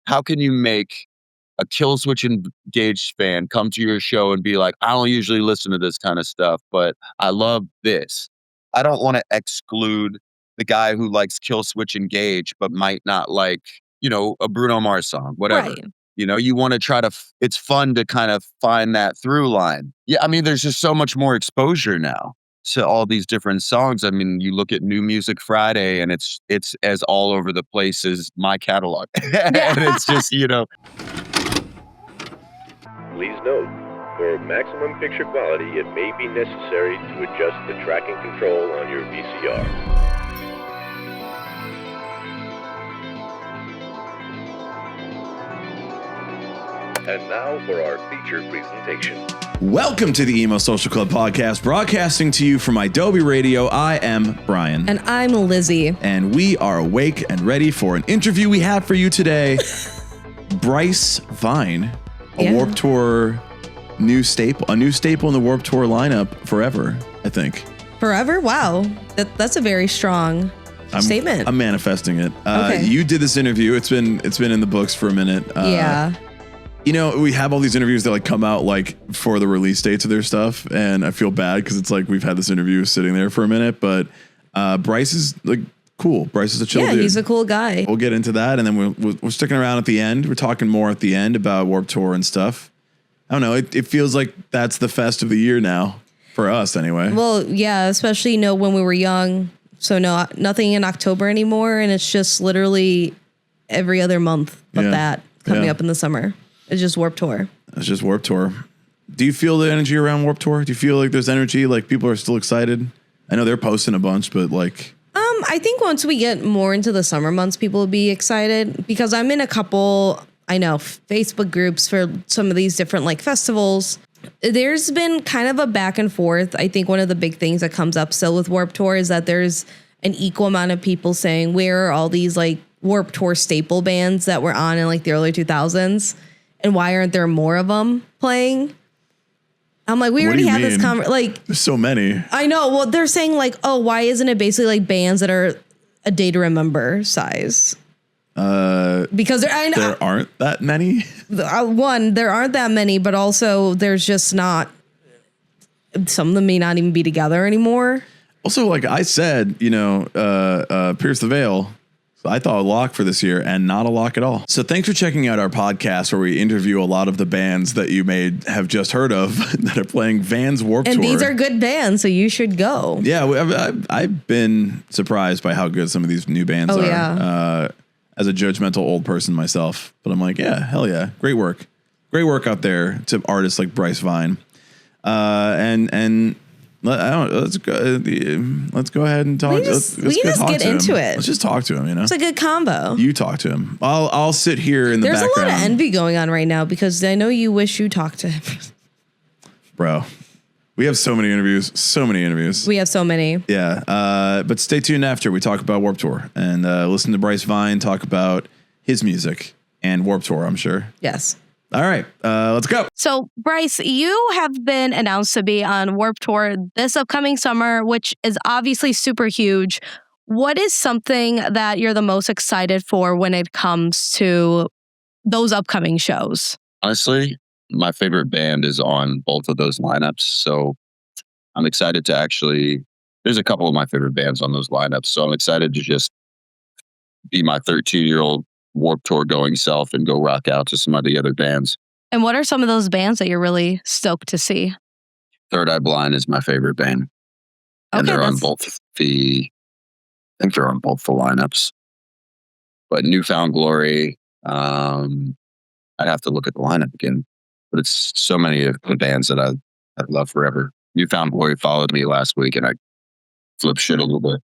how can you make a Killswitch Engaged fan come to your show and be like, I don't usually listen to this kind of stuff, but I love this. I don't want to exclude the guy who likes Killswitch Engage, but might not like, a Bruno Mars song, whatever. Right. You want to try to, it's fun to kind of find that through line. Yeah, I mean, there's just so much more exposure now to all these different songs. I mean, you look at New Music Friday and it's as all over the place as my catalog. And it's just, Please note, for maximum picture quality, it may be necessary to adjust the tracking control on your VCR. And now for our feature presentation. Welcome to the Emo Social Club podcast, broadcasting to you from Adobe Radio. I am Brian. And I'm Lizzie. And we are awake and ready for an interview we have for you today. Bryce Vine, a Warped Tour a new staple in the Warped Tour lineup forever, I think. Forever? Wow. That's a very strong statement. I'm manifesting it. Okay. You did this interview. It's been in the books for a minute. Yeah. We have all these interviews that come out for the release dates of their stuff, and I feel bad because it's we've had this interview sitting there for a minute, but Bryce is cool. Bryce is a chill dude. Yeah, he's a cool guy. We'll get into that, and then we're sticking around at the end. We're talking more at the end about Warped Tour and stuff. I don't know. It feels like that's the fest of the year now for us, anyway. Well, yeah, especially when we were young. So nothing in October anymore, and it's just literally every other month but that coming up in the summer. It's just Warped Tour. It's just Warped Tour. Do you feel the energy around Warped Tour? Do you feel like there's energy? People are still excited? I know they're posting a bunch, but I think once we get more into the summer months, people will be excited because I'm in a couple, Facebook groups for some of these different festivals. There's been kind of a back and forth. I think one of the big things that comes up still with Warped Tour is that there's an equal amount of people saying, where are all these Warped Tour staple bands that were on in the early 2000s? And why aren't there more of them playing? I'm we already had this conversation. There's so many. I know. Well, they're saying why isn't it basically bands that are a day to remember size? Because there aren't that many. One, there aren't that many, but also there's just not. Some of them may not even be together anymore. Also, I said, Pierce the Veil. I thought a lock for this year and not a lock at all. So thanks for checking out our podcast where we interview a lot of the bands that you may have just heard of that are playing Vans Warped Tour. And these are good bands, so you should go. Yeah, I've been surprised by how good some of these new bands are. Yeah. As a judgmental old person myself. But I'm yeah, hell yeah. Great work. Great work out there to artists like Bryce Vine. Let's go ahead and talk. Let's get into it. Let's just talk to him. It's a good combo. You talk to him. I'll sit here in the background. There's a lot of envy going on right now because I know you wish you talked to him. Bro, we have so many interviews. We have so many. Yeah. But stay tuned after we talk about Warped Tour and listen to Bryce Vine talk about his music and Warped Tour, I'm sure. Yes. All right, let's go. So, Bryce, you have been announced to be on Warped Tour this upcoming summer, which is obviously super huge. What is something that you're the most excited for when it comes to those upcoming shows? Honestly, my favorite band is on both of those lineups. So I'm excited to there's a couple of my favorite bands on those lineups. So I'm excited to just be my 13-year-old Warped Tour going self and go rock out to some of the other bands. And what are some of those bands that you're really stoked to see? Third Eye Blind is my favorite band. And they're on both the lineups. But Newfound Glory, I'd have to look at the lineup again. But it's so many of the bands that I've loved forever. Newfound Glory followed me last week and I flipped shit a little bit.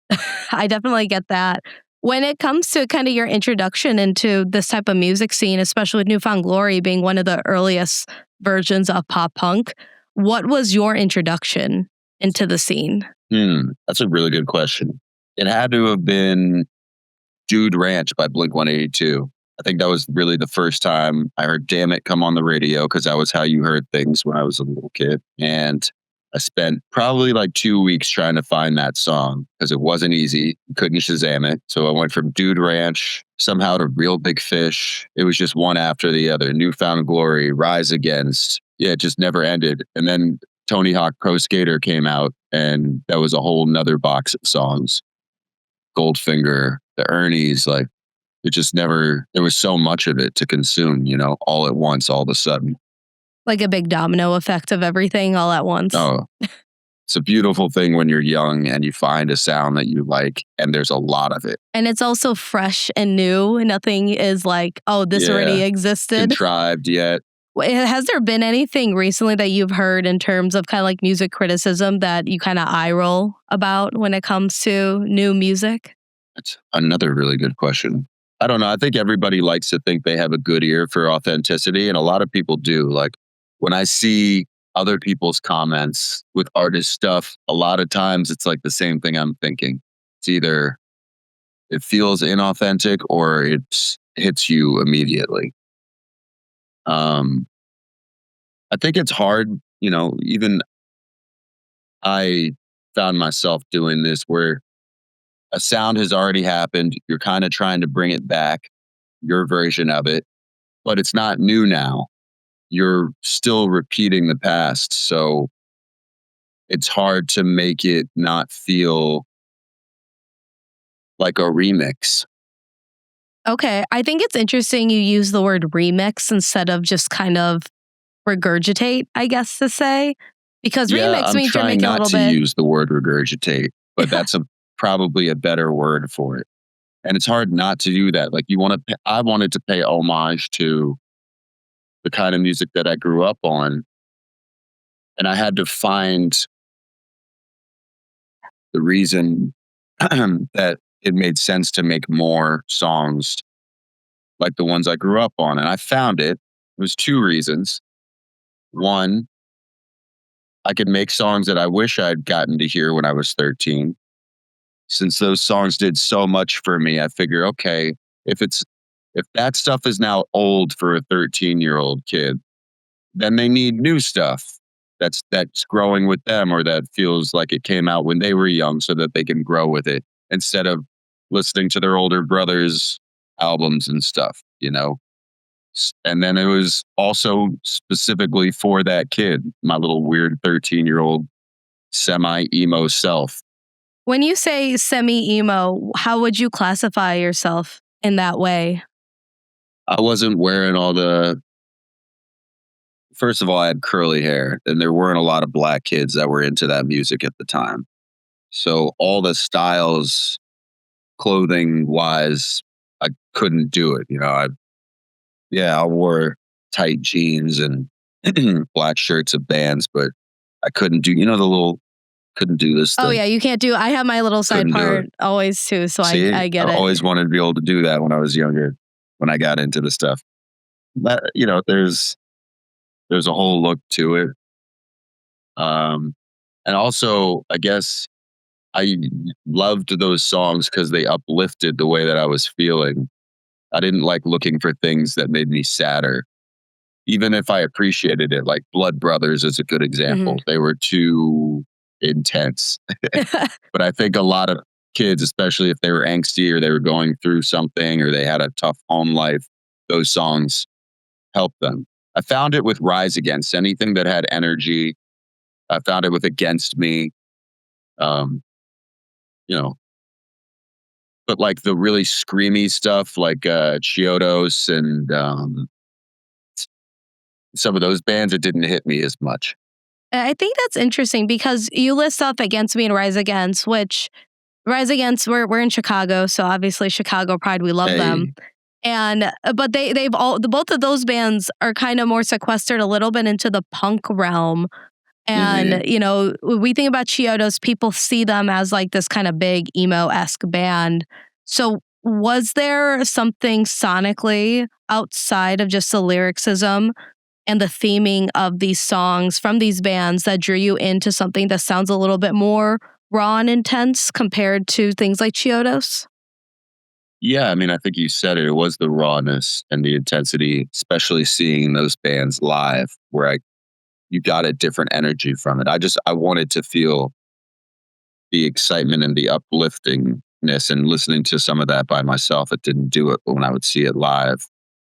I definitely get that. When it comes to kind of your introduction into this type of music scene, especially with Newfound Glory being one of the earliest versions of pop punk, what was your introduction into the scene? That's a really good question. It had to have been Dude Ranch by Blink-182. I think that was really the first time I heard Damn It come on the radio because that was how you heard things when I was a little kid. And I spent probably 2 weeks trying to find that song because it wasn't easy. You couldn't Shazam it. So I went from Dude Ranch somehow to Real Big Fish. It was just one after the other. Newfound Glory, Rise Against. Yeah, it just never ended. And then Tony Hawk Pro Skater came out, and that was a whole nother box of songs. Goldfinger, the Ernies, like it just never, there was so much of it to consume, all at once, all of a sudden. Like a big domino effect of everything all at once. Oh, it's a beautiful thing when you're young and you find a sound that you like, and there's a lot of it. And it's also fresh and new. Nothing is like, oh, this already existed. Contrived yet. Has there been anything recently that you've heard in terms of kind of like music criticism that you kind of eye roll about when it comes to new music? That's another really good question. I don't know. I think everybody likes to think they have a good ear for authenticity, and a lot of people do. Like when I see other people's comments with artist stuff, a lot of times it's like the same thing I'm thinking. It's either it feels inauthentic or it hits you immediately. I think it's hard, even I found myself doing this where a sound has already happened. You're kind of trying to bring it back, your version of it, but it's not new now. You're still repeating the past. So it's hard to make it not feel like a remix. Okay. I think it's interesting you use the word remix instead of just kind of regurgitate, I guess to say. Because remix means you're making a little bit. I'm trying not to use the word regurgitate, but that's probably a better word for it. And it's hard not to do that. Like I wanted to pay homage to the kind of music that I grew up on. And I had to find the reason that it made sense to make more songs like the ones I grew up on. And I found it. It was two reasons. One, I could make songs that I wish I'd gotten to hear when I was 13. Since those songs did so much for me, I figure, okay, if that stuff is now old for a 13-year-old kid, then they need new stuff that's growing with them, or that feels like it came out when they were young so that they can grow with it instead of listening to their older brothers' albums and stuff, And then it was also specifically for that kid, my little weird 13-year-old semi-emo self. When you say semi-emo, how would you classify yourself in that way? I wasn't wearing first of all, I had curly hair, and there weren't a lot of black kids that were into that music at the time. So all the styles, clothing wise, I couldn't do it. I wore tight jeans and black shirts of bands, but I couldn't do, couldn't do this thing. Oh yeah, you can't do. I have my little side part always too, so See, I get it. I always wanted to be able to do that when I was younger, when I got into the stuff. But, there's a whole look to it. And also, I guess I loved those songs because they uplifted the way that I was feeling. I didn't like looking for things that made me sadder, even if I appreciated it. Like Blood Brothers is a good example. They were too intense. But I think a lot of kids, especially if they were angsty or they were going through something or they had a tough home life, those songs helped them. I found it with Rise Against. Anything that had energy, I found it with Against Me. But like the really screamy stuff like Chiodos and some of those bands, it didn't hit me as much. I think that's interesting because you list off Against Me and Rise Against, which Rise Against, we're in Chicago, so obviously Chicago Pride, we love them. And but both of those bands are kind of more sequestered a little bit into the punk realm. And we think about Chiodos, people see them as like this kind of big emo-esque band. So was there something sonically outside of just the lyricism and the theming of these songs from these bands that drew you into something that sounds a little bit more raw and intense compared to things like Chiodos? Yeah, I mean, I think you said it. It was the rawness and the intensity, especially seeing those bands live, where you got a different energy from it. I wanted to feel the excitement and the uplifting blackness and listening to some of that by myself, it didn't do it. But when I would see it live,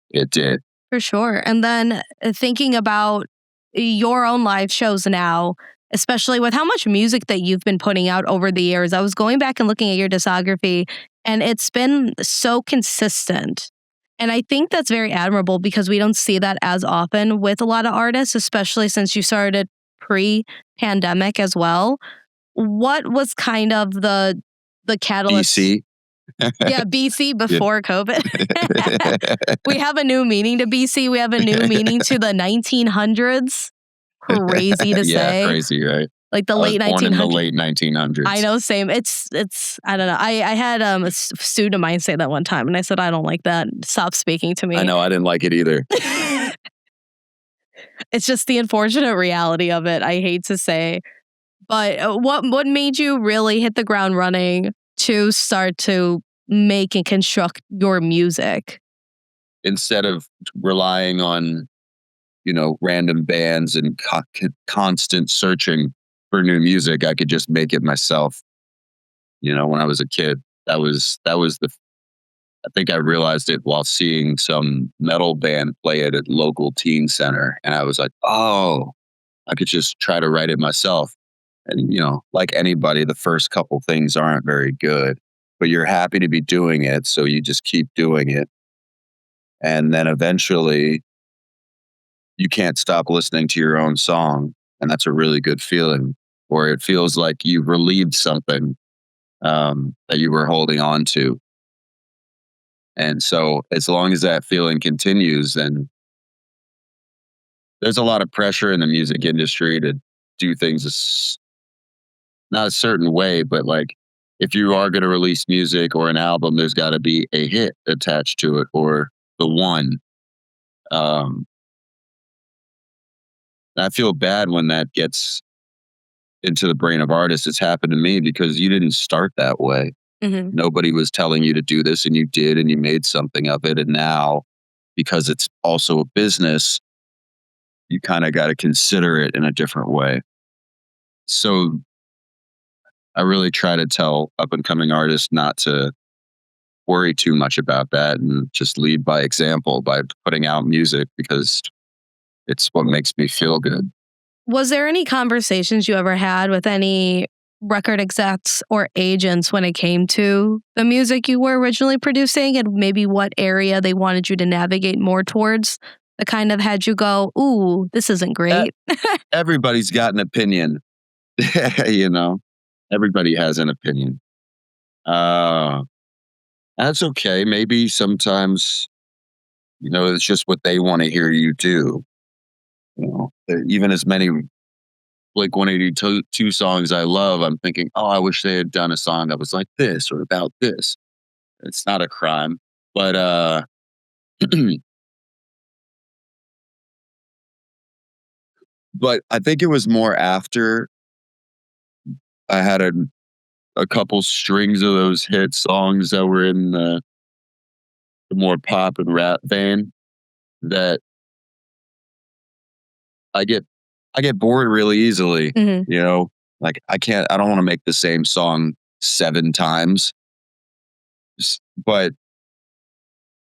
it did. For sure. And then thinking about your own live shows now, especially with how much music that you've been putting out over the years. I was going back and looking at your discography, and it's been so consistent. And I think that's very admirable because we don't see that as often with a lot of artists, especially since you started pre-pandemic as well. What was kind of the catalyst? BC. Yeah, BC before COVID. We have a new meaning to BC. We have a new meaning to the 1900s. Crazy to say. Yeah, crazy, right? Like the I late was born 1900s. in the late 1900s. I know, same. It's. I don't know. I had a student of mine say that one time, and I said, I don't like that. Stop speaking to me. I know, I didn't like it either. It's just the unfortunate reality of it. I hate to say, but what made you really hit the ground running to start to make and construct your music? Instead of relying on, random bands and constant searching for new music, I could just make it myself. When I was a kid, that was I think I realized it while seeing some metal band play it at local teen center. And I was like, oh, I could just try to write it myself. And, like anybody, the first couple things aren't very good, but you're happy to be doing it. So you just keep doing it. And then eventually you can't stop listening to your own song. And that's a really good feeling, or it feels like you've relieved something that you were holding on to. And so as long as that feeling continues, then there's a lot of pressure in the music industry to do things not a certain way, but like if you are going to release music or an album, there's got to be a hit attached to it or the one. I feel bad when that gets into the brain of artists. It's happened to me because you didn't start that way. Mm-hmm. Nobody was telling you to do this and you did, and you made something of it. And now, because it's also a business, you kind of got to consider it in a different way. So I really try to tell up and coming artists not to worry too much about that and just lead by example by putting out music, because it's what makes me feel good. Was there any conversations you ever had with any record execs or agents when it came to the music you were originally producing, and maybe what area they wanted you to navigate more towards that kind of had you go, ooh, this isn't great? Everybody's got an opinion. Everybody has an opinion. That's okay. Maybe sometimes, it's just what they want to hear you do. Even as many Blink-182 songs I love, I'm thinking, oh, I wish they had done a song that was like this or about this. It's not a crime, but but I think it was more after I had a couple strings of those hit songs that were in the more pop and rap vein that I get bored really easily. Mm-hmm. Like I don't want to make the same song 7 times. But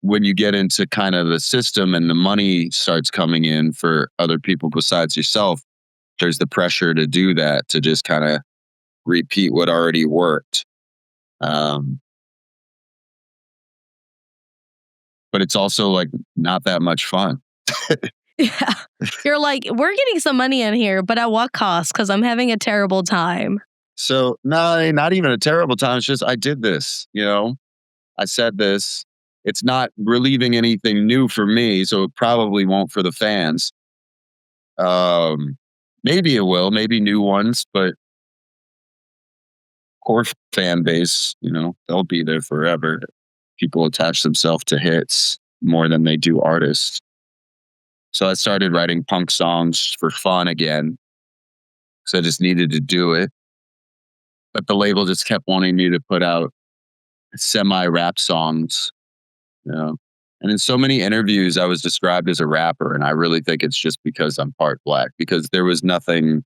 when you get into kind of the system and the money starts coming in for other people besides yourself, there's the pressure to do that, to just kind of repeat what already worked. But it's also like not that much fun. Yeah. You're like, we're getting some money in here, but at what cost? Because I'm having a terrible time. So no, not even a terrible time. It's just, I did this, I said this. It's not relieving anything new for me, so it probably won't for the fans. Maybe it will, maybe new ones, but core fan base, they'll be there forever. People attach themselves to hits more than they do artists. So I started writing punk songs for fun again, because I just needed to do it. But the label just kept wanting me to put out semi-rap songs. And in so many interviews, I was described as a rapper, and I really think it's just because I'm part black, because there was nothing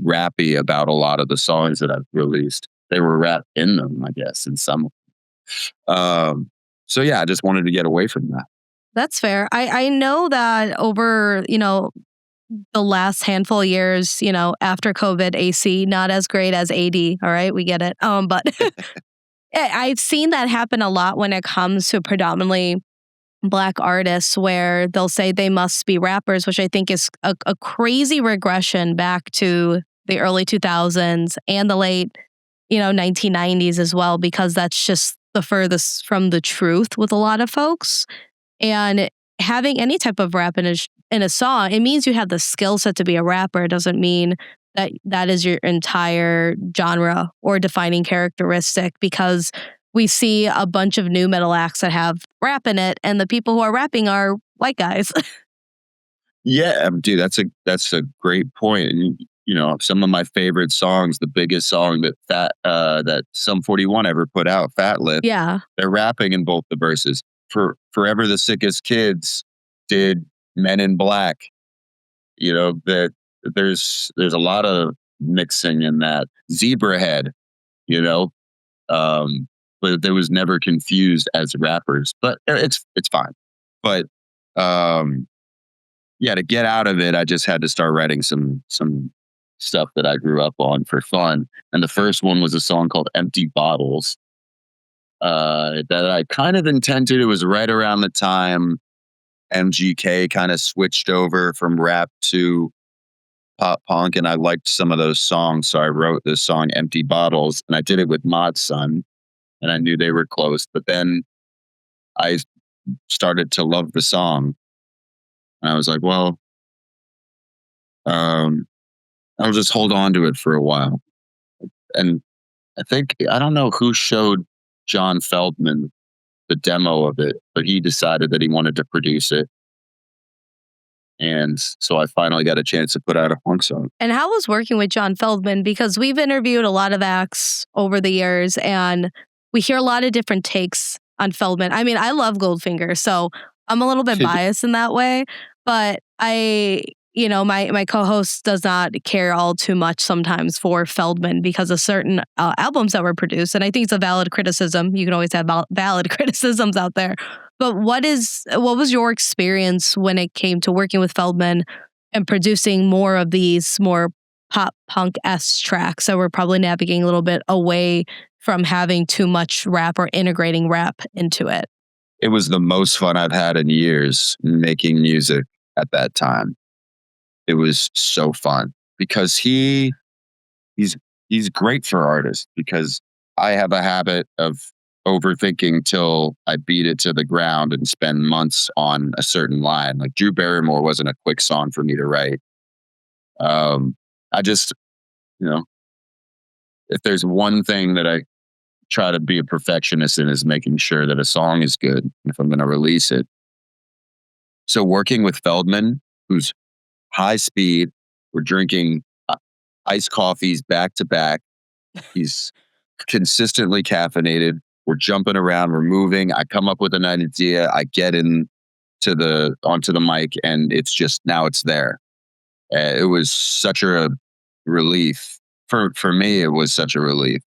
rappy about a lot of the songs that I've released. they were rap in them, I guess, in some. So yeah, I just wanted to get away from that. That's fair. I know that over, the last handful of years, after COVID, AC, not as great as AD. All right, we get it. But I've seen that happen a lot when it comes to predominantly Black artists where they'll say they must be rappers, which I think is a crazy regression back to the early 2000s and the late, 1990s as well, because that's just the furthest from the truth with a lot of folks. And having any type of rap in a song, it means you have the skill set to be a rapper. It doesn't mean that is your entire genre or defining characteristic, because we see a bunch of new metal acts that have rap in it, and the people who are rapping are white guys. Yeah, dude, that's a great point. And some of my favorite songs, the biggest song that Sum 41 ever put out, Fat Lip. Yeah, they're rapping in both the verses. For Forever the Sickest Kids did Men in Black. That there's a lot of mixing in that. Zebra Head, but there was never confused as rappers. But it's fine. But yeah, to get out of it, I just had to start writing some stuff that I grew up on for fun. And the first one was a song called Empty Bottles that I kind of intended. It was right around the time MGK kind of switched over from rap to pop punk, and I liked some of those songs. So I wrote this song, Empty Bottles, and I did it with Mod's son, and I knew they were close. But then I started to love the song. And I was like, well, I'll just hold on to it for a while. And I don't know who showed John Feldmann the demo of it, but he decided that he wanted to produce it. And so I finally got a chance to put out a funk song. And how was working with John Feldmann? Because we've interviewed a lot of acts over the years, and we hear a lot of different takes on Feldmann. I mean, I love Goldfinger, so I'm a little bit biased in that way. But my co-host does not care all too much sometimes for Feldmann because of certain albums that were produced. And I think it's a valid criticism. You can always have valid criticisms out there. But what was your experience when it came to working with Feldmann and producing more of these more pop punk-esque tracks that were probably navigating a little bit away from having too much rap or integrating rap into it? It was the most fun I've had in years making music at that time. It was so fun because he's great for artists, because I have a habit of overthinking till I beat it to the ground and spend months on a certain line. Like Drew Barrymore wasn't a quick song for me to write. I just, if there's one thing that I try to be a perfectionist in, is making sure that a song is good if I'm going to release it. So working with Feldmann, who's high speed, we're drinking iced coffees back to back. He's consistently caffeinated. We're jumping around, we're moving. I come up with an idea. I get onto the mic, and it's just, now it's there. It was such a relief for me. It was such a relief,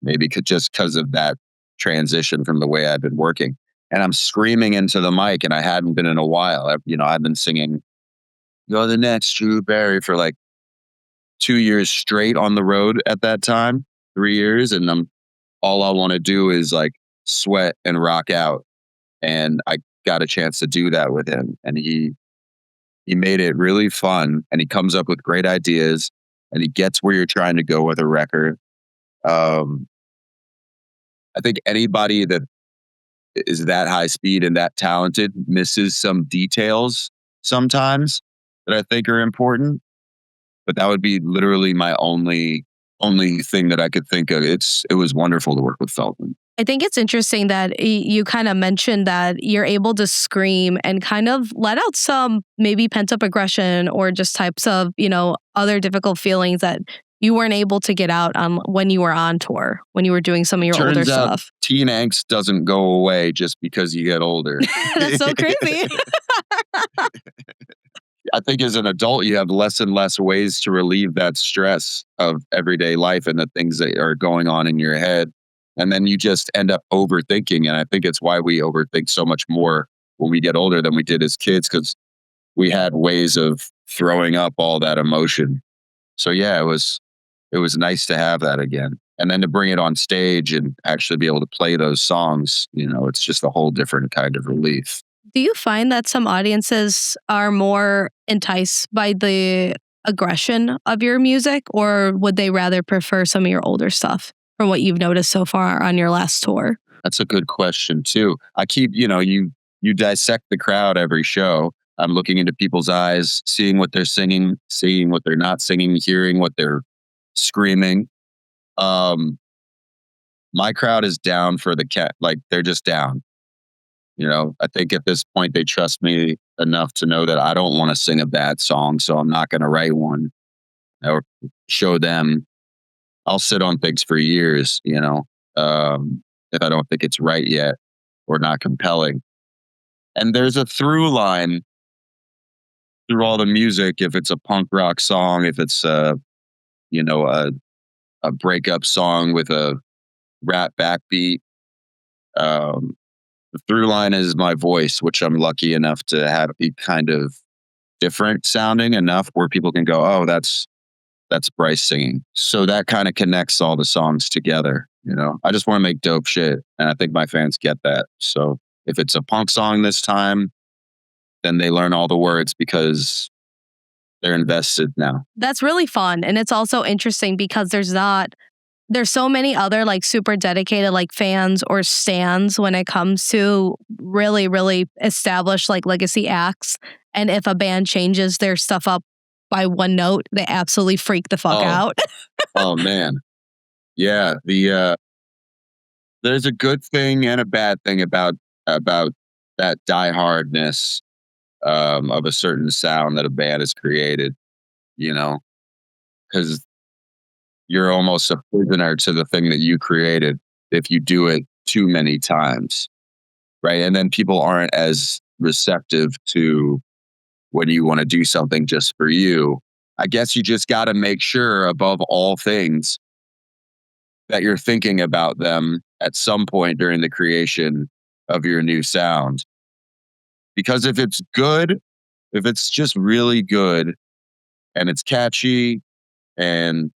maybe just because of that transition from the way I've been working. And I'm screaming into the mic, and I hadn't been in a while. I've been singing "You're the Next Drew Barry" for like 2 years straight on the road at that time, 3 years, and all I want to do is like sweat and rock out. And I got a chance to do that with him, and he made it really fun, and he comes up with great ideas, and he gets where you're trying to go with a record. I think anybody that is that high speed and that talented misses some details sometimes that I think are important. But that would be literally my only thing that I could think of. It was wonderful to work with Feldmann. I think it's interesting that you kind of mentioned that you're able to scream and kind of let out some maybe pent up aggression or just types of, other difficult feelings that you weren't able to get out on when you were on tour, when you were doing some of your older stuff. Teen angst doesn't go away just because you get older. That's so crazy. I think as an adult, you have less and less ways to relieve that stress of everyday life and the things that are going on in your head. And then you just end up overthinking. And I think it's why we overthink so much more when we get older than we did as kids, because we had ways of throwing up all that emotion. So yeah, it was nice to have that again. And then to bring it on stage and actually be able to play those songs, it's just a whole different kind of relief. Do you find that some audiences are more enticed by the aggression of your music, or would they rather prefer some of your older stuff from what you've noticed so far on your last tour? That's a good question too. I keep, you dissect the crowd every show. I'm looking into people's eyes, seeing what they're singing, seeing what they're not singing, hearing what they're screaming. My crowd is down for the cat. Like, they're just down. I think at this point they trust me enough to know that I don't want to sing a bad song, so I'm not going to write one or show them. I'll sit on things for years, if I don't think it's right yet or not compelling. And there's a through line through all the music. If it's a punk rock song, if it's a breakup song with a rap backbeat, the through line is my voice, which I'm lucky enough to have be kind of different sounding enough where people can go, oh, that's Bryce singing. So that kind of connects all the songs together. I just want to make dope shit. And I think my fans get that. So if it's a punk song this time, then they learn all the words because they're invested now. That's really fun. And it's also interesting because there's so many other like super dedicated like fans or stans when it comes to really, really established like legacy acts. And if a band changes their stuff up by one note, they absolutely freak the fuck out. Oh man. Yeah. There's a good thing and a bad thing about that diehardness of a certain sound that a band has created, because you're almost a prisoner to the thing that you created if you do it too many times, right? And then people aren't as receptive to when you want to do something just for you. I guess you just got to make sure above all things that you're thinking about them at some point during the creation of your new sound. Because if it's good, if it's just really good and it's catchy and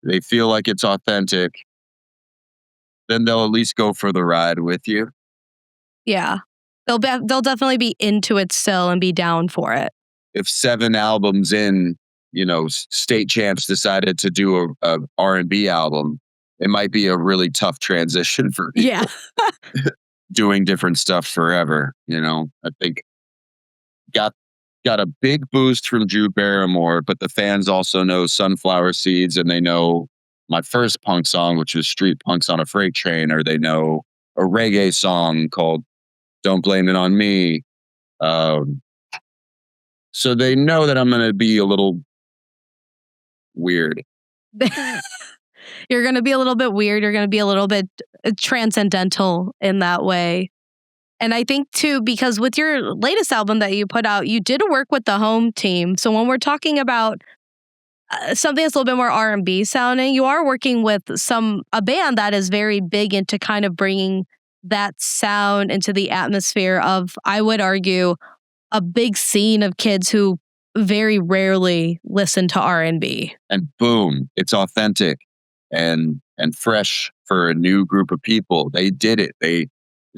they feel like it's authentic, then they'll at least go for the ride with you. Yeah. They'll definitely be into it still and be down for it. If 7 albums in, State Champs decided to do a R&B album, it might be a really tough transition for people. Yeah. Doing different stuff forever. I think got a big boost from Drew Barrymore, but the fans also know Sunflower Seeds, and they know my first punk song, which was Street Punks on a Freight Train, or they know a reggae song called Don't Blame It on Me. So they know that I'm going to be a little weird. You're going to be a little bit weird. You're going to be a little bit transcendental in that way. And I think too, because with your latest album that you put out, you did work with the home team. So when we're talking about something that's a little bit more R&B sounding, you are working with a band that is very big into kind of bringing that sound into the atmosphere of, I would argue, a big scene of kids who very rarely listen to R&B. And boom, it's authentic and fresh for a new group of people. They did it. The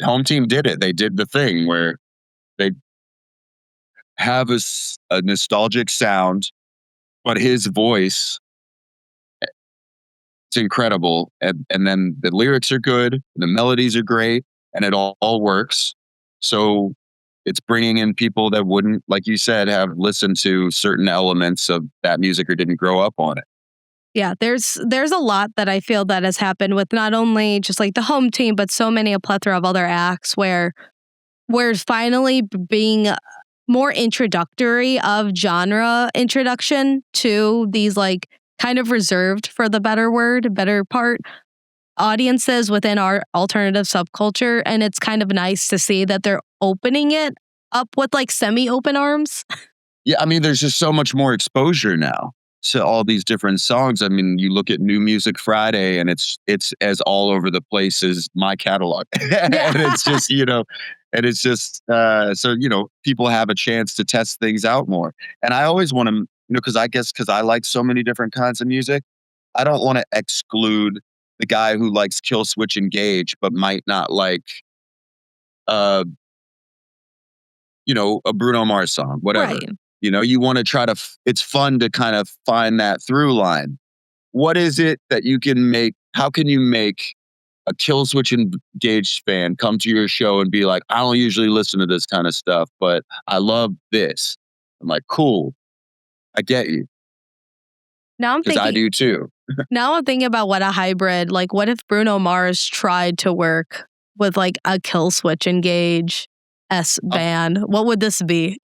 home team did it. They did the thing where they have a nostalgic sound, but his voice, it's incredible. And then the lyrics are good, the melodies are great, and it all works. So it's bringing in people that wouldn't, like you said, have listened to certain elements of that music or didn't grow up on it. Yeah, there's a lot that I feel that has happened with not only just like the home team, but so many a plethora of other acts where we're finally being more introductory of genre introduction to these like kind of reserved, for the better part, audiences within our alternative subculture. And it's kind of nice to see that they're opening it up with like semi-open arms. Yeah, I mean, there's just so much more exposure now to all these different songs. I mean, you look at New Music Friday, and it's as all over the place as my catalog, and Yeah. it's just so people have a chance to test things out more. And I always want to, because I guess because I like so many different kinds of music, I don't want to exclude the guy who likes Kill Switch Engage, but might not like uh a Bruno Mars song, whatever. Right. You want to try to, it's fun to kind of find that through line. What is it that you can make? How can you make a Kill Switch Engaged fan come to your show and be like, I don't usually listen to this kind of stuff, but I love this. I'm like, cool. I get you. Now I'm Because I thinking do too. now I'm thinking about what a hybrid, like what if Bruno Mars tried to work with like a Kill Switch Engage band? What would this be?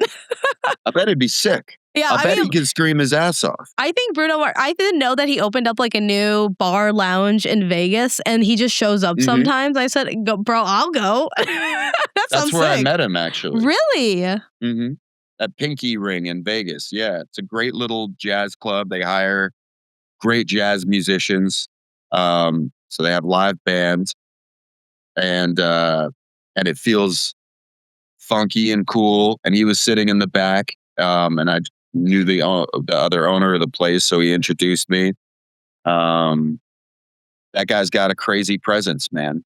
I bet it'd be sick. Yeah, I bet he can scream his ass off. I think Bruno Mars, I didn't know that he opened up like a new bar lounge in Vegas and he just shows up sometimes. I said, go, bro, I'll go. That's where I met him, actually. Really? At Pinky Ring in Vegas. Yeah, it's a great little jazz club. They hire great jazz musicians. So they have live bands, and it feels funky and cool. And he was sitting in the back, and I knew the other owner of the place, so he introduced me. That guy's got a crazy presence, man.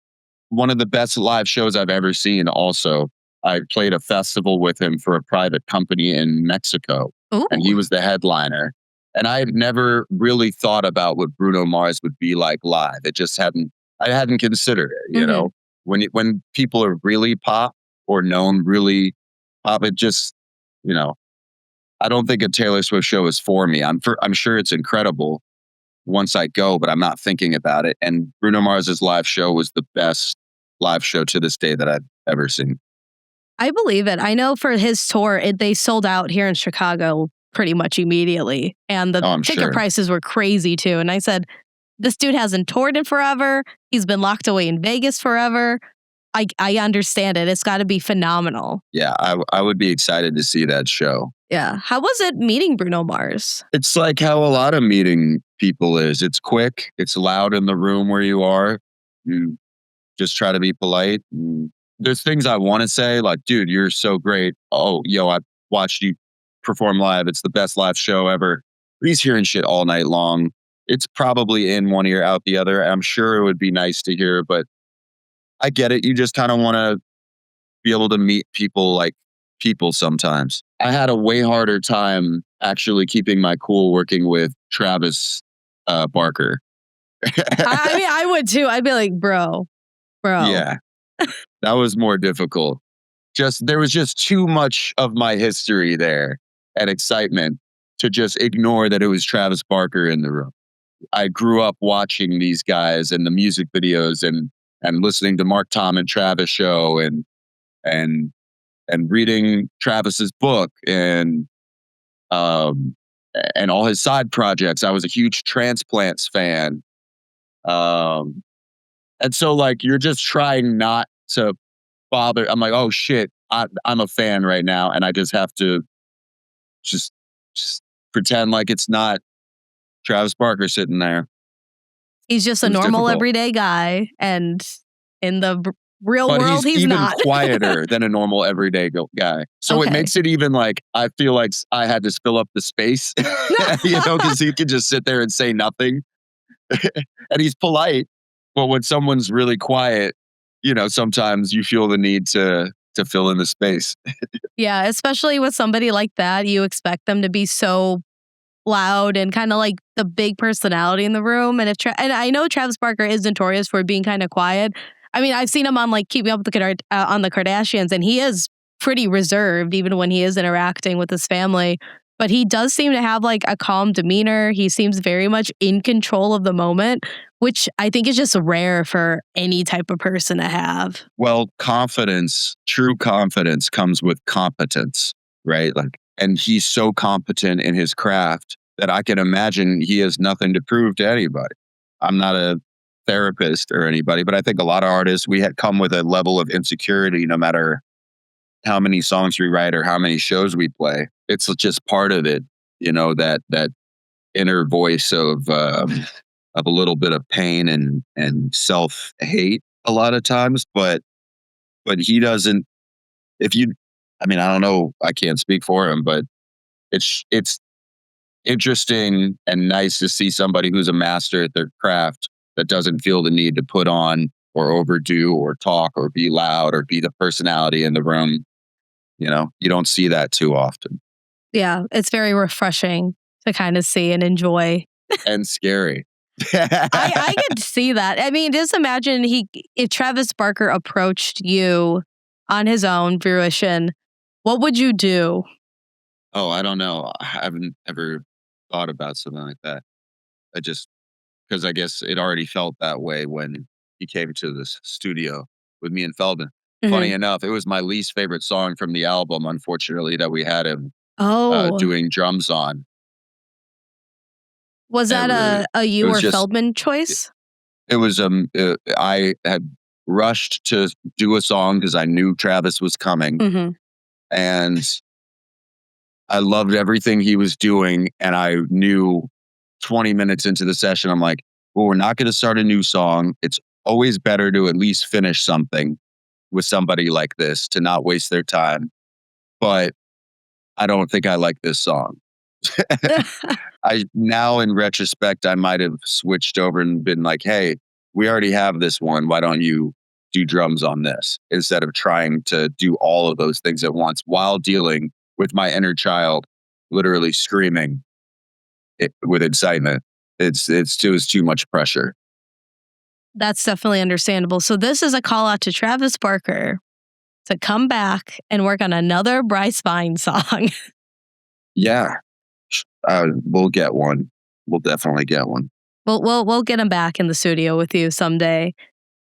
One of the best live shows I've ever seen. Also, I played a festival with him for a private company in Mexico, and he was the headliner. And I had never really thought about what Bruno Mars would be like live. I hadn't considered it, you know? When people are really pop or known really pop, it just, I don't think a Taylor Swift show is for me. I'm sure it's incredible once I go, but I'm not thinking about it. And Bruno Mars's live show was the best live show to this day that I've ever seen. I believe it. I know for his tour, they sold out here in Chicago pretty much immediately. And the ticket prices were crazy too. And I said, this dude hasn't toured in forever. He's been locked away in Vegas forever. I understand it. It's got to be phenomenal. Yeah, I would be excited to see that show. Yeah. How was it meeting Bruno Mars? It's like how a lot of meeting people is. It's quick. It's loud in the room where you are. You just try to be polite. There's things I want to say, like, dude, you're so great. Oh, I watched you perform live. It's the best live show ever. But he's hearing shit all night long. It's probably in one ear, out the other. I'm sure it would be nice to hear, but I get it. You just kind of want to be able to meet people like people sometimes. I had a way harder time actually keeping my cool working with Travis Barker. I mean, I would too. I'd be like, bro. Yeah, that was more difficult. There was just too much of my history there and excitement to just ignore that it was Travis Barker in the room. I grew up watching these guys and the music videos and listening to Mark Tom and Travis show and reading Travis's book and all his side projects. I was a huge Transplants fan. And so like, you're just trying not to bother. I'm like, oh shit, I'm a fan right now. And I just have to just pretend like it's not Travis Barker sitting there. He's just a normal everyday guy. And in the real world, he's not. Even quieter than a normal everyday guy. So it makes it even like, I feel like I had to fill up the space, because he could just sit there and say nothing. And he's polite. But when someone's really quiet, sometimes you feel the need to fill in the space. Yeah, especially with somebody like that, you expect them to be so loud and kind of like the big personality in the room. And and I know Travis Barker is notorious for being kind of quiet. I mean, I've seen him on like Keeping Up with on the Kardashians, and he is pretty reserved even when he is interacting with his family. But he does seem to have like a calm demeanor. He seems very much in control of the moment, which I think is just rare for any type of person to have. Well, true confidence comes with competence, right? And he's so competent in his craft that I can imagine he has nothing to prove to anybody. I'm not a therapist or anybody, but I think a lot of artists, we had come with a level of insecurity no matter how many songs we write or how many shows we play. it's just part of it, that inner voice of a little bit of pain and self hate a lot of times, but he doesn't. If you, I mean, I don't know, I can't speak for him, but it's interesting and nice to see somebody who's a master at their craft that doesn't feel the need to put on or overdo or talk or be loud or be the personality in the room. You don't see that too often. Yeah, it's very refreshing to kind of see and enjoy. And scary. I could see that. I mean, just imagine if Travis Barker approached you on his own fruition, what would you do? Oh, I don't know. I haven't ever thought about something like that. Because I guess it already felt that way when he came to this studio with me and Feldmann. Funny enough, it was my least favorite song from the album, unfortunately, that we had him doing drums on. Was that a you or Feldmann choice? It was I had rushed to do a song because I knew Travis was coming, and I loved everything he was doing, and I knew 20 minutes into the session, I'm like, well, we're not going to start a new song. It's always better to at least finish something with somebody like this, to not waste their time. But I don't think I like this song. Now in retrospect, I might have switched over and been like, hey, we already have this one. Why don't you do drums on this? Instead of trying to do all of those things at once while dealing with my inner child literally screaming with excitement. It's too much pressure. That's definitely understandable. So this is a call out to Travis Barker to come back and work on another Bryce Vine song. Yeah. We'll get one. We'll definitely get one. We'll get him back in the studio with you someday.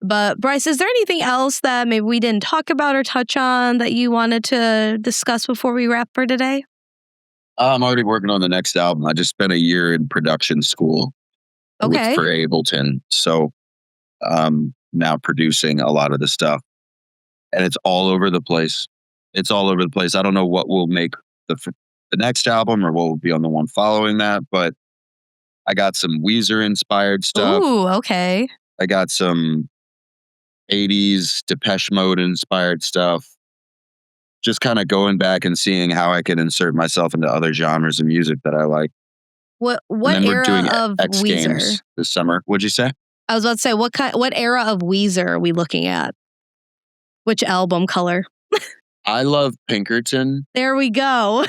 But Bryce, is there anything else that maybe we didn't talk about or touch on that you wanted to discuss before we wrap for today? I'm already working on the next album. I just spent a year in production school for Ableton. So now producing a lot of the stuff. And it's all over the place. It's all over the place. I don't know what will make the next album or what will be on the one following that, but I got some Weezer inspired stuff. Ooh, okay. I got some 80s Depeche Mode inspired stuff. Just kind of going back and seeing how I can insert myself into other genres of music that I like. What and era we're doing of X Weezer Games this summer? What'd you say? I was about to say, what era of Weezer are we looking at? Which album color? I love Pinkerton. There we go.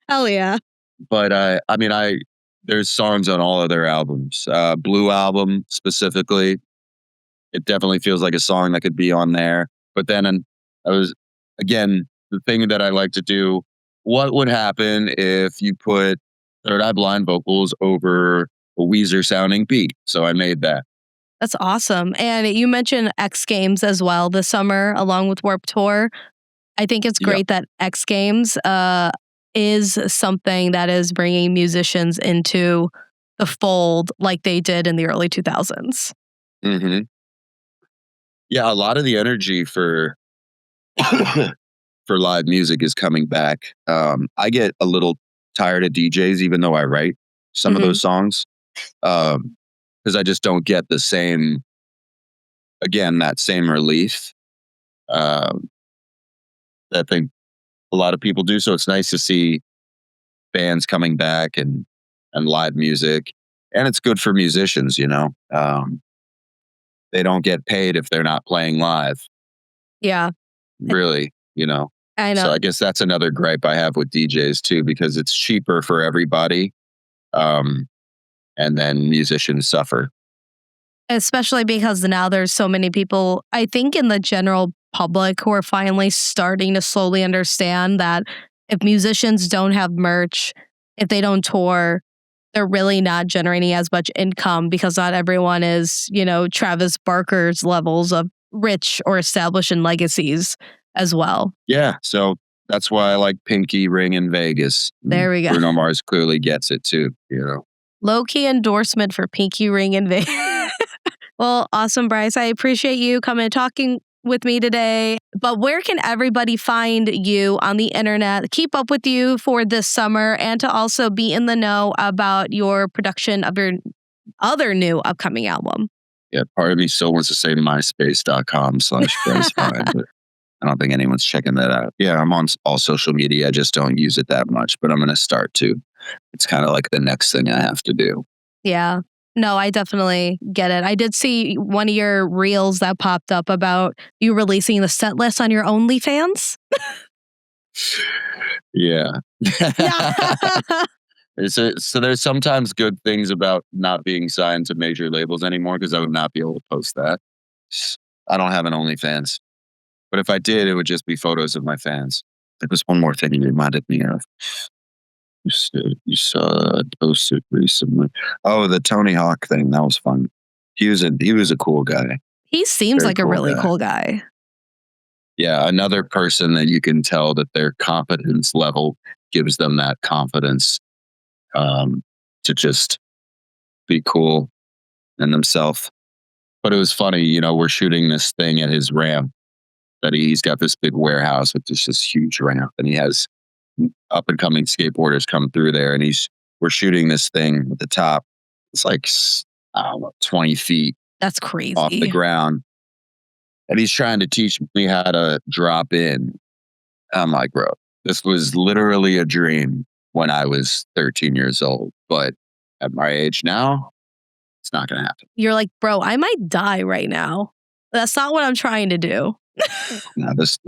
Hell yeah. But there's songs on all of their albums. Blue Album specifically. It definitely feels like a song that could be on there. But then again, the thing that I like to do, what would happen if you put Third Eye Blind vocals over a Weezer sounding beat? So I made that. That's awesome. And you mentioned X Games as well this summer, along with Warped Tour. I think it's great that X Games is something that is bringing musicians into the fold like they did in the early 2000s. Mm-hmm. Yeah, a lot of the energy for live music is coming back. I get a little tired of DJs, even though I write some of those songs, because I just don't get the same, that same relief that I think a lot of people do. So it's nice to see bands coming back and live music, and it's good for musicians. They don't get paid if they're not playing live. Yeah. Really, I know. So I guess that's another gripe I have with DJs too, because it's cheaper for everybody. And then musicians suffer. Especially because now there's so many people, I think in the general public, who are finally starting to slowly understand that if musicians don't have merch, if they don't tour, they're really not generating as much income, because not everyone is, Travis Barker's levels of rich or established in legacies as well. Yeah. So that's why I like Pinky Ring in Vegas. There we go. Bruno Mars clearly gets it too, Low-key endorsement for Pinky Ring in Vegas. Well, awesome, Bryce. I appreciate you coming and talking with me today. But where can everybody find you on the internet, keep up with you for this summer, and to also be in the know about your production of your other new upcoming album? Yeah, part of me still wants to say myspace.com/Bryce Vine, but I don't think anyone's checking that out. Yeah, I'm on all social media. I just don't use it that much, but I'm going to start to. It's kind of like the next thing I have to do. Yeah. No, I definitely get it. I did see one of your reels that popped up about you releasing the set list on your OnlyFans. Yeah. Yeah. So there's sometimes good things about not being signed to major labels anymore, because I would not be able to post that. I don't have an OnlyFans. But if I did, it would just be photos of my fans. There was one more thing you reminded me of. You saw it posted recently. Oh, the Tony Hawk thing. That was fun. He was a cool guy. He seems Very like a cool really guy. cool guy. Yeah, another person that you can tell that their confidence level gives them that confidence to just be cool in themselves. But it was funny, you know, we're shooting this thing at his ramp that he's got this big warehouse with just this huge ramp, and he has up and coming skateboarders come through there, and we're shooting this thing at the top. It's like, I don't know, 20 feet That's crazy. off the ground. And he's trying to teach me how to drop in. I'm like, bro, this was literally a dream when I was 13 years old. But at my age now, it's not going to happen. You're like, bro, I might die right now. That's not what I'm trying to do. Now, this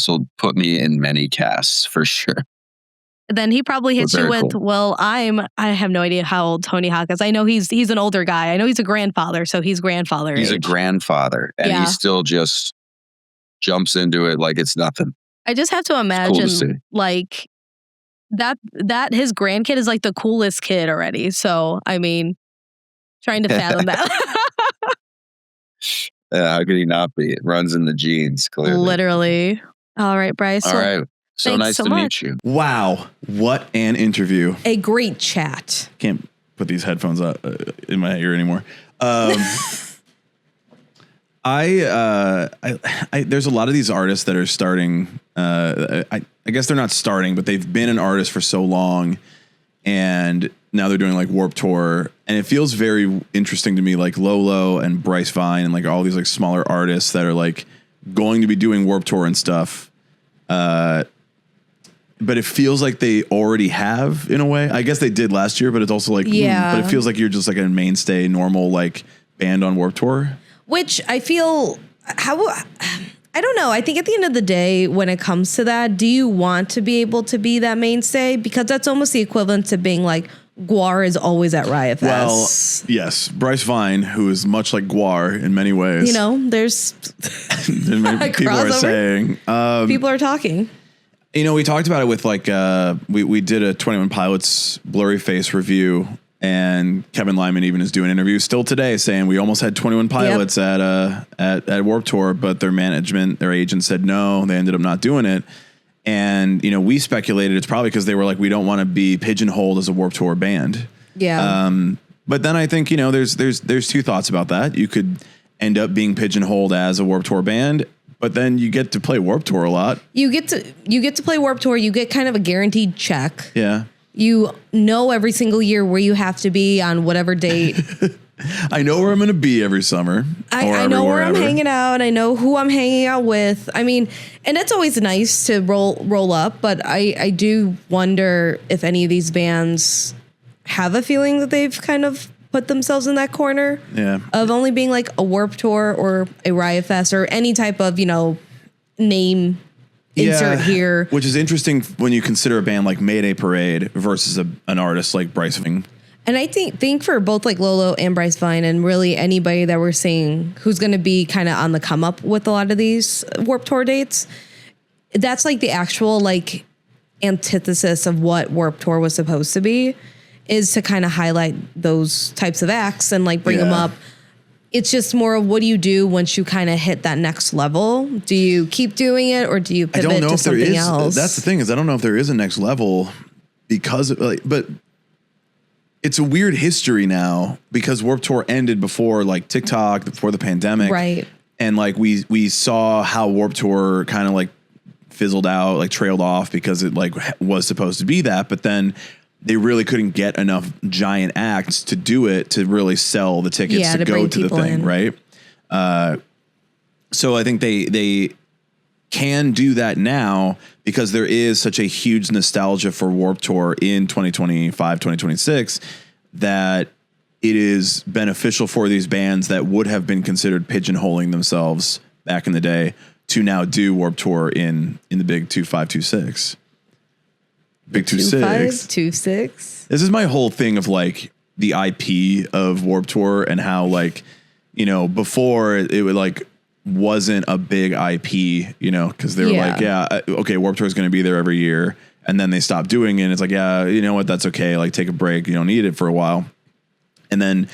will put me in many casts for sure. Then he probably hits you Very with, cool. well, I have no idea how old Tony Hawk is. I know he's an older guy. I know he's a grandfather, so he's grandfather He's a age. grandfather, and Yeah. he still just jumps into it like it's nothing. I just have to Cool imagine to see. like that his grandkid is like the coolest kid already. So I mean, trying to fathom that. How could he not be? It runs in the genes, clearly. Literally. All right, Bryce. All right. So thanks nice so to much. meet you. Wow, what an interview! A great chat. Can't put these headphones in my ear anymore. I there's a lot of these artists that are starting. I guess they're not starting, but they've been an artist for so long, and now they're doing like Warped Tour, and it feels very interesting to me. Like LØLØ and Bryce Vine and like all these like smaller artists that are like going to be doing Warped Tour and stuff. But it feels like they already have, in a way. I guess they did last year, but it's also like, Yeah. but it feels like you're just like a mainstay, normal like band on Warped Tour. Which I feel, I don't know. I think at the end of the day, when it comes to that, do you want to be able to be that mainstay? Because that's almost the equivalent to being like, Guar is always at Riot Fest. Well, yes, Bryce Vine, who is much like Guar in many ways. You know, there's people are crossover. saying. People are talking. You know, we talked about it with like we did a 21 Pilots Blurry Face review, and Kevin Lyman even is doing interviews still today saying we almost had 21 Pilots at Warped Tour, but their management, their agent said no. They ended up not doing it. And, you know, we speculated it's probably because they were like, we don't want to be pigeonholed as a Warped Tour band. Yeah. But then I think, you know, there's two thoughts about that. You could end up being pigeonholed as a Warped Tour band, but then you get to play Warped Tour a lot. You get to play Warped Tour. You get kind of a guaranteed check. Yeah. You know every single year where you have to be on whatever date. I know where I'm going to be every summer. I know where I'm hanging out. I know who I'm hanging out with. I mean, and it's always nice to roll up, but I do wonder if any of these bands have a feeling that they've kind of put themselves in that corner of only being like a Warped Tour or a Riot Fest or any type of, you know, name insert here. Which is interesting when you consider a band like Mayday Parade versus an artist like Bryce Vine. And I think for both like LØLØ and Bryce Vine and really anybody that we're seeing who's going to be kind of on the come up with a lot of these Warped Tour dates, that's like the actual like antithesis of what Warped Tour was supposed to be, is to kind of highlight those types of acts and like bring them up. It's just more of what do you do once you kind of hit that next level? Do you keep doing it or do you pivot to something else? That's the thing, is I don't know if there is a next level because of, like, but it's a weird history now because Warped Tour ended before like TikTok, before the pandemic. Right. And like we saw how Warped Tour kind of like fizzled out, like trailed off because it like was supposed to be that, but then they really couldn't get enough giant acts to do it to really sell the tickets to go to the thing, in. Right? So I think they can do that now because there is such a huge nostalgia for Warped Tour in 2025, 2026 that it is beneficial for these bands that would have been considered pigeonholing themselves back in the day to now do Warped Tour in the big 2526. Big 26. 2526. This is my whole thing of like the IP of Warped Tour and how like, you know, before it would like wasn't a big IP, you know, because they were like, yeah, okay, Warped Tour is going to be there every year. And then they stopped doing it. And it's like, yeah, you know what? That's okay. Like take a break. You don't need it for a while. And then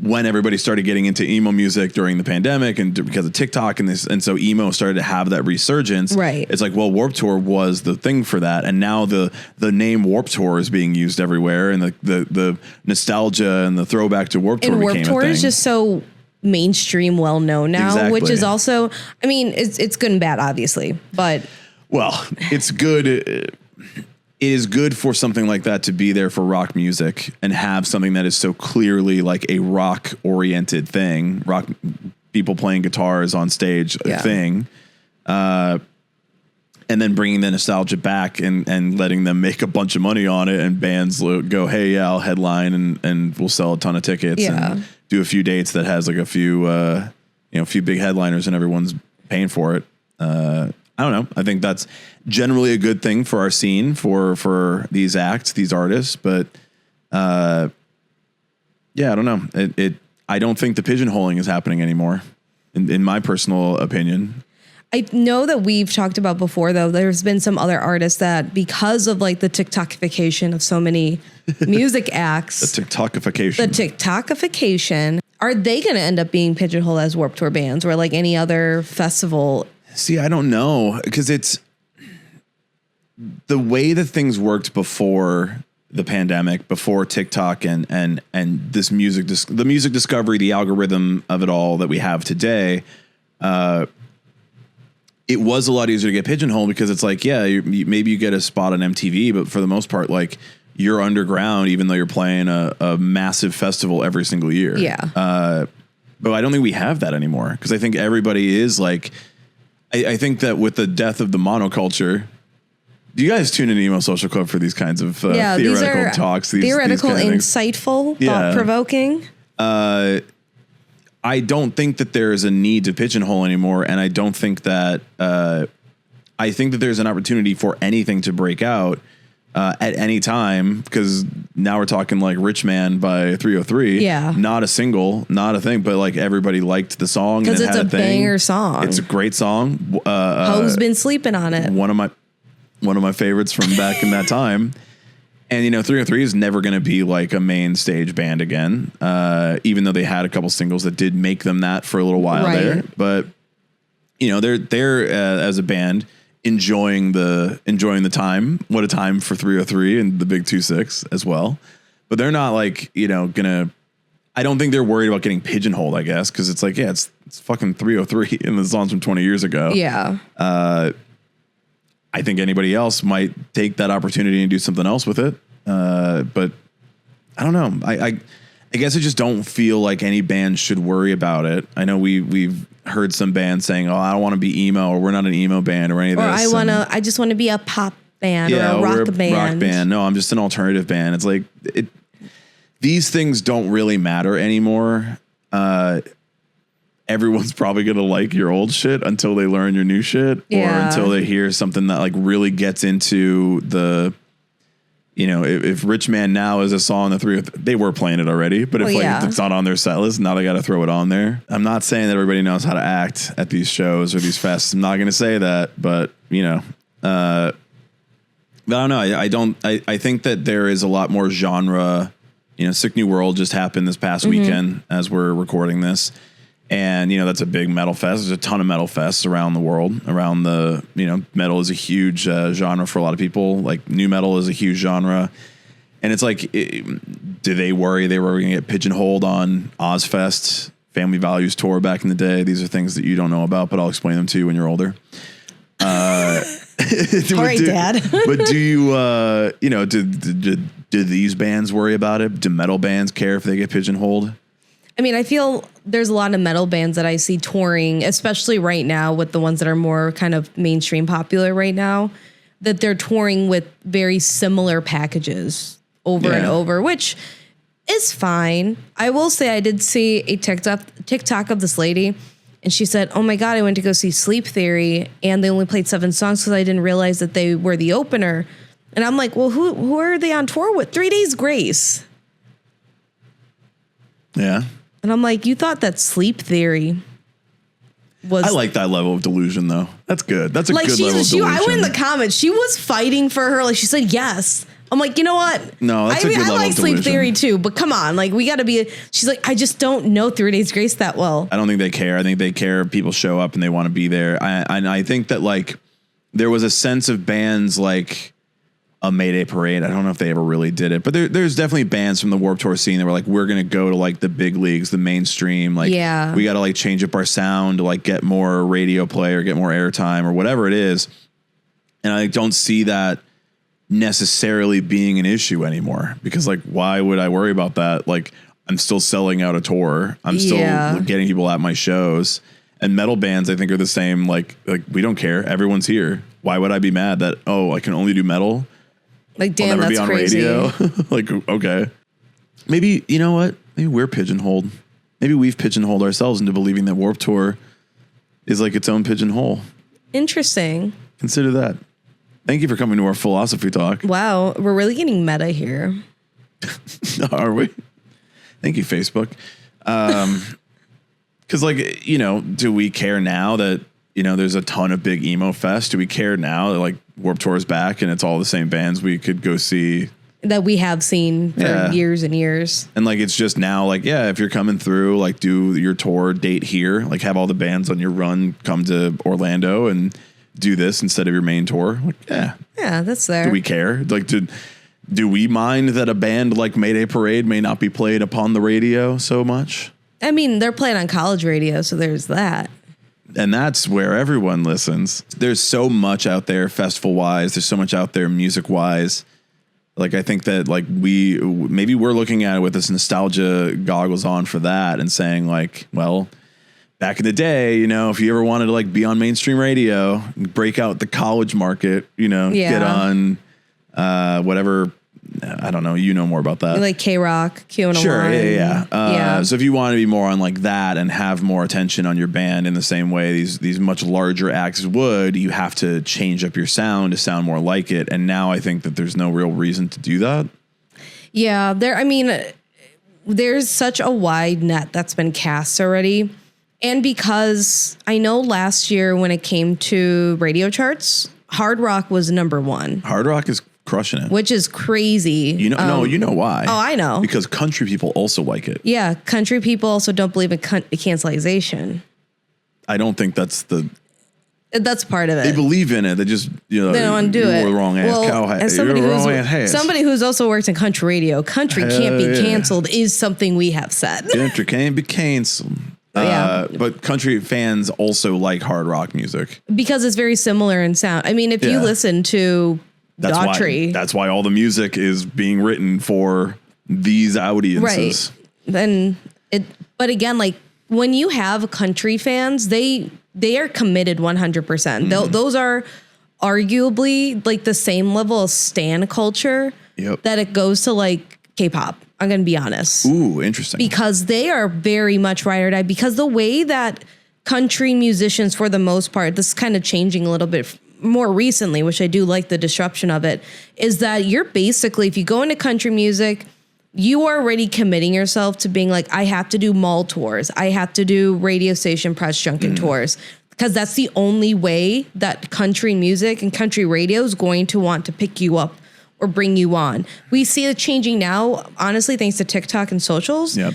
when everybody started getting into emo music during the pandemic and because of TikTok and so emo started to have that resurgence, right? It's like, well, Warped Tour was the thing for that. And now the name Warped Tour is being used everywhere. And the nostalgia and the throwback to Warped Tour became a thing. Warped Tour is just so mainstream, well known now, which is also, I mean, it's good and bad, obviously, but. Well, it's good. It is good for something like that to be there for rock music and have something that is so clearly like a rock oriented thing, rock people playing guitars on stage thing. And then bringing the nostalgia back and letting them make a bunch of money on it. And bands go, hey, yeah, I'll headline and we'll sell a ton of tickets and do a few dates that has like a few, a few big headliners and everyone's paying for it. I don't know. I think that's generally a good thing for our scene, for these acts, these artists. But yeah, I don't know. I don't think the pigeonholing is happening anymore, in my personal opinion. I know that we've talked about before, though, there's been some other artists that because of like the TikTokification of so many music acts. The TikTokification. Are they going to end up being pigeonholed as Warped Tour bands or like any other festival? See, I don't know, because it's the way that things worked before the pandemic, before TikTok and this the music discovery, the algorithm of it all that we have today. It was a lot easier to get pigeonholed because it's like, yeah, maybe you get a spot on MTV, but for the most part, like you're underground, even though you're playing a massive festival every single year. Yeah. But I don't think we have that anymore because I think everybody is like. I think that with the death of the monoculture, do you guys tune in Emo Social Club for these kinds of theoretical talks? Theoretical, insightful, thought-provoking. I don't think that there is a need to pigeonhole anymore, and I don't think that I think that there's an opportunity for anything to break out at any time, because now we're talking like Rich Man by 303. Yeah. Not a single, not a thing, but like everybody liked the song. Because it's a banger song. It's a great song. Ho's been sleeping on it. One of my favorites from back in that time. And, 303 is never going to be like a main stage band again, even though they had a couple singles that did make them that for a little while there. But, they're as a band enjoying the time. What a time for 303 and the big 26 as well. But they're not like, I don't think they're worried about getting pigeonholed, I guess, because it's like, yeah, it's fucking 303 and the song's from 20 years ago. Yeah. I think anybody else might take that opportunity and do something else with it. But I don't know. I guess I just don't feel like any band should worry about it. I know we've heard some bands saying, "Oh, I don't want to be emo," or "We're not an emo band," or any of this. I just want to be a pop band or a rock band. Rock band. No, I'm just an alternative band. It's like these things don't really matter anymore. Everyone's probably going to like your old shit until they learn your new shit or until they hear something that like really gets into the, if Rich Man Now is a song that they were playing it already, but if it's not on their set list, now they got to throw it on there. I'm not saying that everybody knows how to act at these shows or these fests. I'm not going to say that, but but I don't know. I think that there is a lot more genre, Sick New World just happened this past weekend as we're recording this. And, that's a big metal fest. There's a ton of metal fests around the world. Around the, metal is a huge genre for a lot of people. Like new metal is a huge genre. And it's like, do they worry they were going to get pigeonholed on Ozfest Family Values tour back in the day. These are things that you don't know about, but I'll explain them to you when you're older. All right, Dad. But do you, do these bands worry about it? Do metal bands care if they get pigeonholed? I mean, I feel there's a lot of metal bands that I see touring, especially right now with the ones that are more kind of mainstream popular right now, that they're touring with very similar packages over and over, which is fine. I will say I did see a TikTok of this lady, and she said, oh my God, I went to go see Sleep Theory, and they only played 7 songs because I didn't realize that they were the opener. And I'm like, well, who are they on tour with? 3 Days Grace. Yeah. And I'm like, you thought that Sleep Theory was... I like that level of delusion, though. That's good. That's a good level of delusion. I went in the comments. She was fighting for her. Like, she said yes. I'm like, you know what? No, that's a good level I like of Sleep delusion. Theory, too. But come on. Like, we got to be... She's like, I just don't know 3 Days Grace that well. I don't think they care. I think they care. People show up and they want to be there. I think that, like, there was a sense of bands like... a Mayday Parade. I don't know if they ever really did it, but there's definitely bands from the Warped Tour scene that were like, we're going to go to like the big leagues, the mainstream. Like, we got to like change up our sound to like get more radio play or get more airtime or whatever it is. And I don't see that necessarily being an issue anymore because like, why would I worry about that? Like, I'm still selling out a tour. I'm still getting people at my shows. And metal bands, I think, are the same. Like we don't care. Everyone's here. Why would I be mad that, I can only do metal? Like, damn, I'll never that's be on crazy. radio. Like, okay. Maybe, you know what? Maybe we're pigeonholed. Maybe we've pigeonholed ourselves into believing that Warped Tour is like its own pigeonhole. Interesting. Consider that. Thank you for coming to our philosophy talk. Wow. We're really getting meta here. Are we? Thank you, Facebook. Because, like, do we care now that, there's a ton of big emo fest? Do we care now that, like, Warped Tour is back and it's all the same bands we could go see? That we have seen for years and years. And, like, it's just now, like, if you're coming through, like, do your tour date here. Like, have all the bands on your run come to Orlando and do this instead of your main tour. Like, yeah, that's there. Do we care? Like, do we mind that a band like Mayday Parade may not be played upon the radio so much? I mean, they're playing on college radio, so there's that. And that's where everyone listens. There's so much out there festival-wise. There's so much out there music-wise. Like, I think that, like, maybe we're looking at it with this nostalgia goggles on for that and saying, like, well, back in the day, if you ever wanted to, like, be on mainstream radio, break out the college market, get on whatever... I don't know. You know more about that. Like K-Rock, Q101. Sure, yeah. So if you want to be more on like that and have more attention on your band in the same way these much larger acts would, you have to change up your sound to sound more like it. And now I think that there's no real reason to do that. Yeah, there's such a wide net that's been cast already. And because I know last year when it came to radio charts, hard rock was number 1. Hard rock is crushing it, which is crazy. No, you know why? Oh, I know. Because country people also like it. Yeah, country people also don't believe in cancelization. I don't think that's part of it. They believe in it. They just they don't want to do it. Wrong ass cowhide. Somebody who's also worked in country radio, country can't be canceled is something we have said. Country can't be canceled. But country fans also like hard rock music because it's very similar in sound. I mean, if you listen to That's why all the music is being written for these audiences. Right. But again, like when you have country fans, they are committed 100%. Those are arguably like the same level of stan culture that it goes to like K-pop. I'm going to be honest. Ooh, interesting. Because they are very much ride or die because the way that country musicians, for the most part, this is kind of changing a little bit more recently, which I do like the disruption of it, is that you're basically, if you go into country music, you are already committing yourself to being like, I have to do mall tours. I have to do radio station press junket tours. Because that's the only way that country music and country radio is going to want to pick you up or bring you on. We see it changing now, honestly, thanks to TikTok and socials. Yep.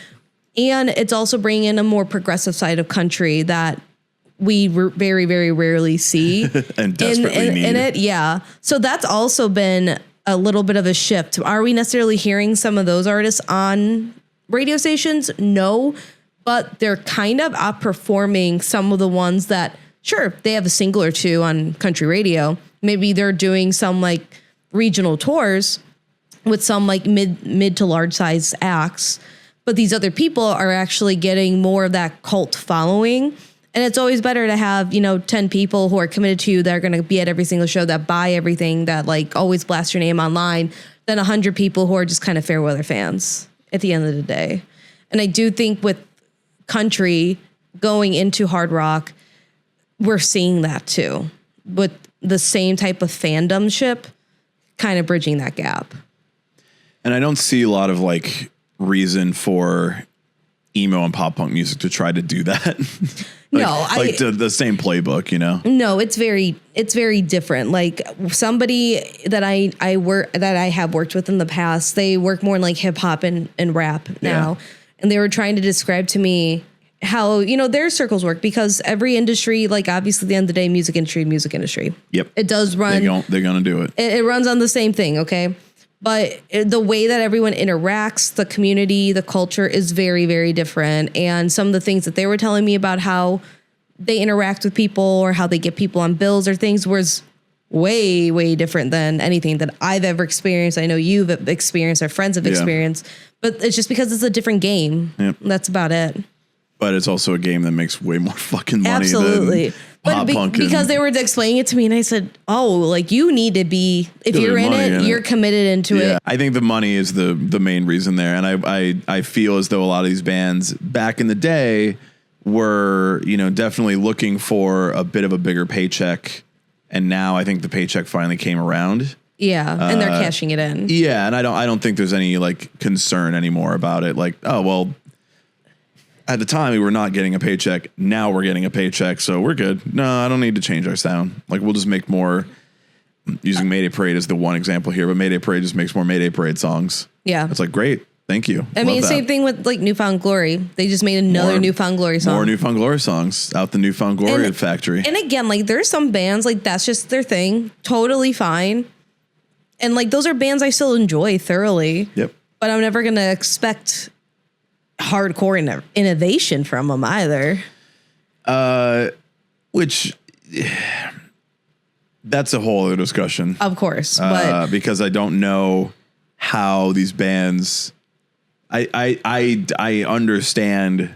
And it's also bringing in a more progressive side of country that we very, very rarely see and desperately need in it. Yeah. So that's also been a little bit of a shift. Are we necessarily hearing some of those artists on radio stations? No, but they're kind of outperforming some of the ones that, sure, they have a single or two on country radio. Maybe they're doing some like regional tours with some like mid to large size acts, but these other people are actually getting more of that cult following. And it's always better to have, 10 people who are committed to you that are going to be at every single show, that buy everything, that like always blast your name online, than 100 people who are just kind of fair weather fans at the end of the day. And I do think with country going into hard rock, we're seeing that too, with the same type of fandomship kind of bridging that gap. And I don't see a lot of like reason for emo and pop punk music to try to do that. The same playbook, No, it's very different. Like somebody that I have worked with in the past, they work more in like hip hop and rap now. And they were trying to describe to me how, their circles work, because every industry, like obviously at the end of the day, music industry. Yep. It does run. They're going to do it. It runs on the same thing. Okay. But the way that everyone interacts, the community, the culture is very, very different. And some of the things that they were telling me about how they interact with people or how they get people on bills or things was way, way different than anything that I've ever experienced. I know you've experienced, our friends have experienced, but it's just because it's a different game. Yep. That's about it. But it's also a game that makes way more fucking money Absolutely. than pop punk. Because they were explaining it to me, and I said, "Oh, like you need to be. If you're in it, you're committed into it." I think the money is the main reason there, and I feel as though a lot of these bands back in the day were definitely looking for a bit of a bigger paycheck, and now I think the paycheck finally came around. Yeah, and they're cashing it in. Yeah, and I don't think there's any like concern anymore about it. Like, oh well. At the time, we were not getting a paycheck. Now we're getting a paycheck, so we're good. No, I don't need to change our sound. Like, we'll just make more, using Mayday Parade as the one example here, but Mayday Parade just makes more Mayday Parade songs. Yeah. It's like, great. Thank you. I mean, same thing with like Newfound Glory. They just made another Newfound Glory song. More Newfound Glory songs out the Newfound Glory factory. And again, like there's some bands, like that's just their thing. Totally fine. And like those are bands I still enjoy thoroughly. Yep. But I'm never going to expect hardcore innovation from them either. Which that's a whole other discussion. Of course. But because I don't know how these bands, I understand.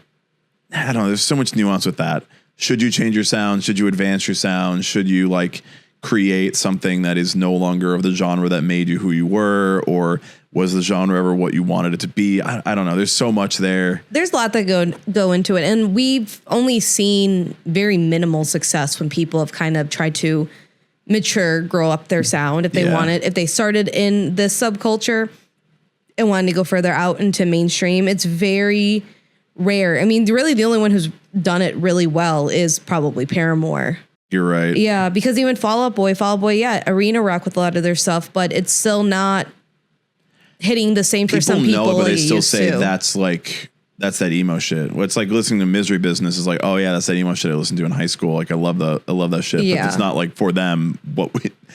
I don't know. There's so much nuance with that. Should you change your sound? Should you advance your sound? Should you like create something that is no longer of the genre that made you who you were, or was the genre ever what you wanted it to be? I don't know. There's so much there. There's a lot that go into it. And we've only seen very minimal success when people have kind of tried to mature, grow up their sound if they wanted. If they started in this subculture and wanted to go further out into mainstream, it's very rare. I mean, really the only one who's done it really well is probably Paramore. You're right. Yeah, because even Fall Out Boy, arena rock with a lot of their stuff, but it's still not hitting the same for some people. Know, but like they still say to. that's that emo shit. It's like listening to Misery Business is like, oh yeah, that's that emo shit I listened to in high school. Like I love that shit. Yeah. But it's not like for them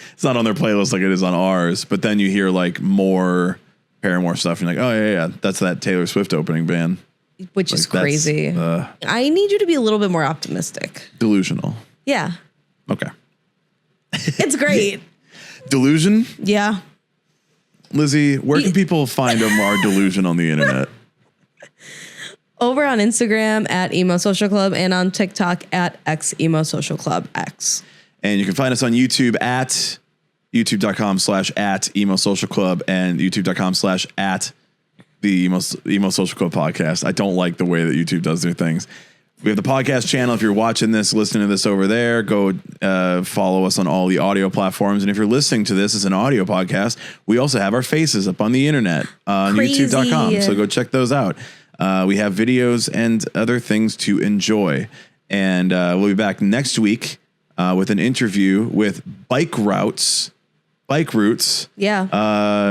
it's not on their playlist like it is on ours. But then you hear like more Paramore stuff and you're like, oh yeah, that's that Taylor Swift opening band. Which is crazy. I need you to be a little bit more optimistic. Delusional. Yeah. Okay. It's great. Delusion? Yeah. Lizzie, where can people find our delusion on the internet? Over on Instagram at Emo Social Club and on TikTok at X Emo Social Club X. And you can find us on YouTube at youtube.com/@ Emo Social Club and youtube.com/@ the Emo Social Club podcast. I don't like the way that YouTube does their things. We have the podcast channel. If you're watching this, listening to this over there, go follow us on all the audio platforms. And if you're listening to this as an audio podcast, we also have our faces up on the internet on youtube.com. So go check those out. We have videos and other things to enjoy. And we'll be back next week with an interview with Bike Routes. Yeah.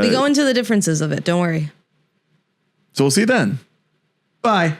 We go into the differences of it. Don't worry. So we'll see you then. Bye.